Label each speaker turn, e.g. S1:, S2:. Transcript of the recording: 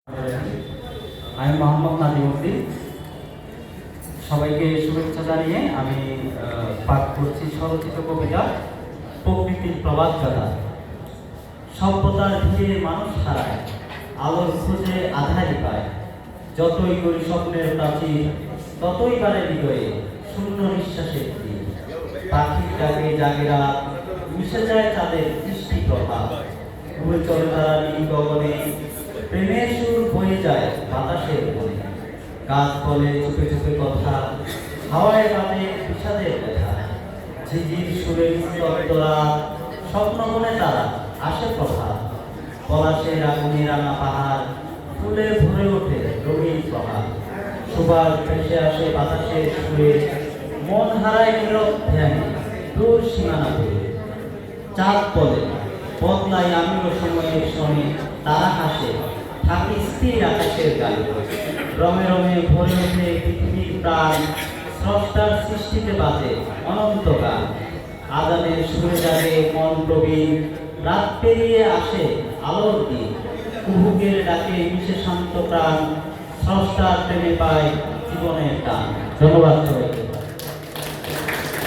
S1: আমি মোহাম্মদ নাজিমুদ্দিন। সবাইকে শুভেচ্ছা জানিয়ে আমি পাঠ করছি স্বরচিত কবিতা প্রকৃতির প্রবাদ গাথা। সভ্যতার ভিড়ে মানুষ হারায়, আলোর খোঁজে আধারই পায়। যতই করি স্বপ্নের প্রাচীর, ততই বাড়ে হৃদয়ে শূন্য নিঃশ্বাসের তীর। পাখির ডাকে জাগে রাত, মিশে যায় তাদের দৃষ্টি প্রভাব। উড়ে চলে তারা নীল গগনে, প্রেমের সুর বয়ে যায় বাতাসের মনে। গাছ বলে চুপে চুপে কথা, হাওয়ায় বাজে বিষাদের ব্যথা। ঝিঝির সুরে স্তব্ধ রাত, স্বপ্ন বনে তারা আসে প্রভাত। পলাশের আগুনে রাঙা পাহাড়, ফুলে ভরে ওঠে রঙিন প্রভাত। সুবাস ভেসে আসে বাতাসের সুরে, মন হারায় নীরব ধ্যানে দূর সীমানা দূরে। চাঁদ বলে বদলাই আমিও সময়ের শোনে, তারা হাসে থাকি স্থির আকাশের গায়ে। রমে রমে ভরে ওঠে পৃথিবীর প্রাণ, স্রষ্টার সৃষ্টিতে বাজে অনন্ত গান। আজানের সুরে জাগে মন প্রবীণ, রাত পেরিয়ে আসে আলোর দিন। কুহুকের ডাকে মিশে শান্ত প্রাণ, স্রষ্টার প্রেমে পায় জীবনের টান। ধন্যবাদ সবাইকে।